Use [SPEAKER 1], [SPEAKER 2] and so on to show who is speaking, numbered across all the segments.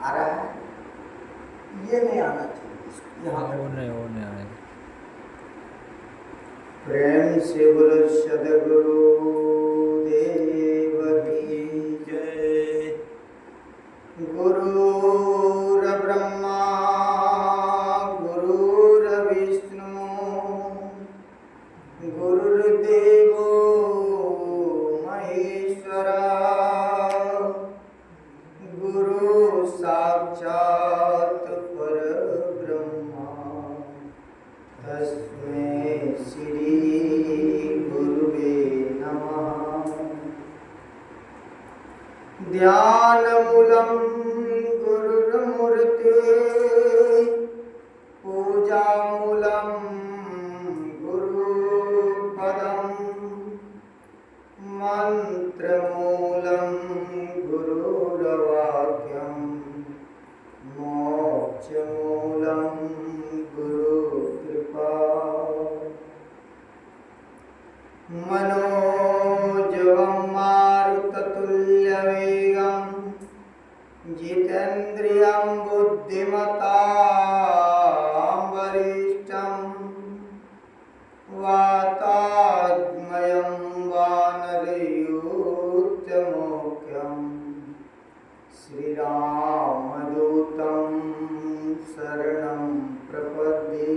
[SPEAKER 1] आ रहा है, ये नहीं आना चाहिए यहाँ तक।
[SPEAKER 2] वो नहीं आएगा।
[SPEAKER 1] प्रेम से बोलो सद्गुरु देव की जय। गुरुर् ब्रह्मा गुरुर्विष्णु गुरुर्देवो महेश्वरा गुरु साक्षात् परब्रह्मा तस्मै श्री गुरुवे नमः। ध्यानमूलं गुरुर्मूर्ते पूजामूलं गुरुपदं मन्त्रमूलं गुरुर्वाक्यं मोक्षमूलं गुरुकृपा। मनोजवं मारुततुल्यवेगं जितेन्द्रियं बुद्धिमतां वरिष्ठं वातात्मयं वानरयूथमुख्यं श्रीरामदूतं शरणं प्रपद्ये।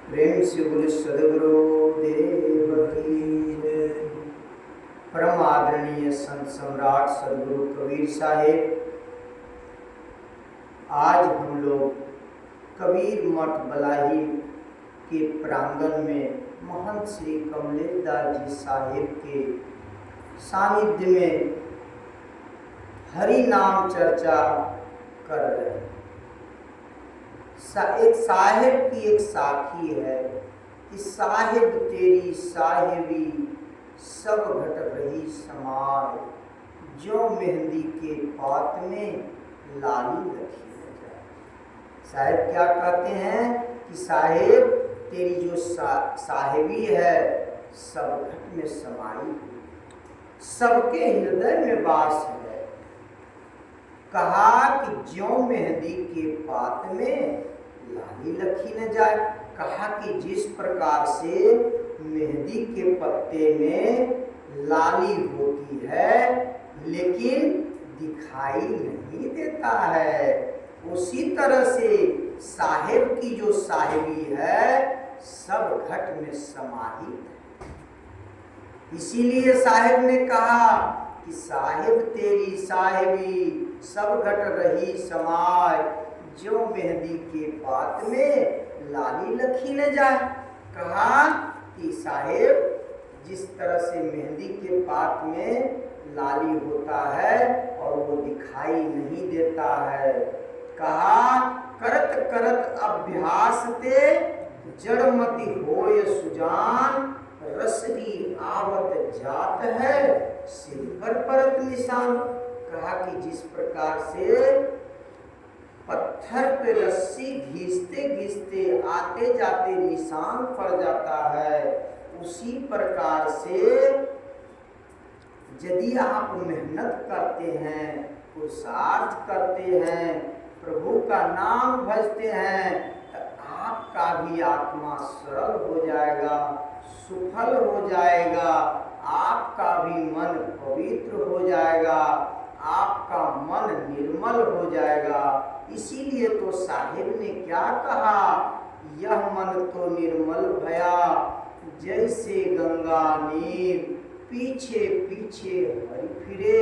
[SPEAKER 1] प्रेम से बोले सद्गुरु देव की जय। परम आदरणीय संत सम्राट सद्गुरु कबीर साहेब, आज हम लोग कबीर मठ बलाही के प्रांगण में महंत श्री कमलेश दास जी साहेब के सानिध्य में हरि नाम चर्चा कर रहे हैं। एक साहेब की एक साखी है कि साहेब तेरी साहेबी सब घट रही समाज, जो मेहंदी के पात में लाली रखी न जाए। साहेब क्या कहते हैं कि साहेब तेरी जो साहेबी है सब घट में समाई, सबके हृदय में वास है। कहा कि ज्यों मेहंदी के पात में लाली लखी न जाए। कहा कि जिस प्रकार से मेहंदी के पत्ते में लाली होती है लेकिन दिखाई नहीं देता है, उसी तरह से साहेब की जो साहेबी है सब घट में समाहित है। इसीलिए साहेब ने कहा कि साहेब तेरी साहेबी सब घट रही समाज, जो मेहंदी के पात में लाली लखी न जाए। कहा कि साहेब जिस तरह से मेहंदी के पात में लाली होता है और वो दिखाई नहीं देता है। कहा करत करत अभ्यास ते जड़मति होय सुजान, रसरी आवत जात है सिर पर परत निशान। कहा कि जिस प्रकार से पत्थर पे रस्सी घिसते घिसते आते जाते निशान पड़ जाता है, उसी प्रकार से यदि आप मेहनत करते हैं, पुरुषार्थ करते हैं, प्रभु का नाम भजते हैं, तो आपका भी आत्मा सरल हो जाएगा, सुफल हो जाएगा, आपका भी मन पवित्र हो जाएगा, आपका मन निर्मल हो जाएगा। इसीलिए तो साहिब ने क्या कहा, यह मन तो निर्मल भया जैसे गंगा नीर, पीछे पीछे हरि फिरे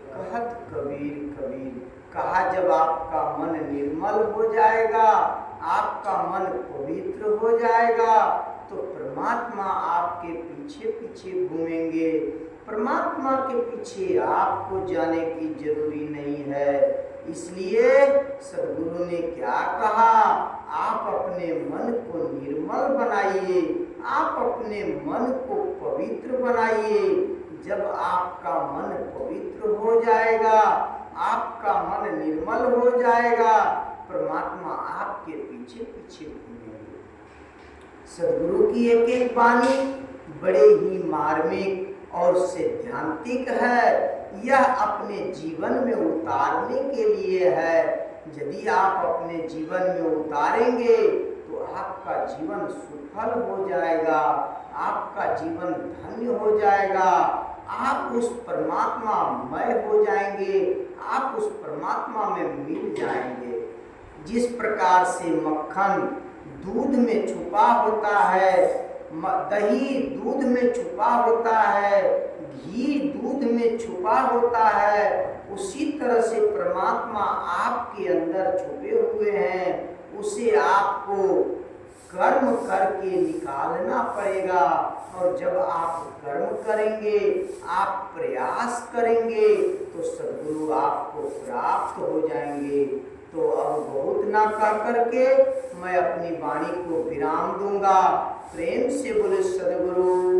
[SPEAKER 1] कहत कबीर कबीर। कहा जब आपका मन निर्मल हो जाएगा, आपका मन पवित्र हो जाएगा, तो परमात्मा आपके पीछे पीछे घूमेंगे। परमात्मा के पीछे आपको जाने की जरूरी नहीं है। इसलिए सद्गुरु ने क्या कहा, आप अपने मन को निर्मल बनाइए, आप अपने मन को पवित्र बनाइए। जब आपका मन पवित्र हो जाएगा, आपका मन निर्मल हो जाएगा, परमात्मा आपके पीछे पीछे घूमेंगे। सद्गुरु की एक एक वाणी बड़े ही मार्मिक और सैद्धांतिक है, यह अपने जीवन में उतारने के लिए है। यदि आप अपने जीवन में उतारेंगे तो आपका जीवन सफल हो जाएगा, आपका जीवन धन्य हो जाएगा, आप उस परमात्मा मय हो जाएंगे, आप उस परमात्मा में मिल जाएंगे। जिस प्रकार से मक्खन दूध में छुपा होता है, दही दूध में छुपा होता है, घी दूध में छुपा होता है, उसी तरह से परमात्मा आपके अंदर छुपे हुए हैं। उसे आपको कर्म करके निकालना पड़ेगा। और जब आप कर्म करेंगे, आप प्रयास करेंगे तो सद्गुरु आपको प्राप्त हो जाएंगे। तो अब बहुत ना कह करके मैं अपनी वाणी को विराम दूंगा। प्रेम से बोले सद्गुरु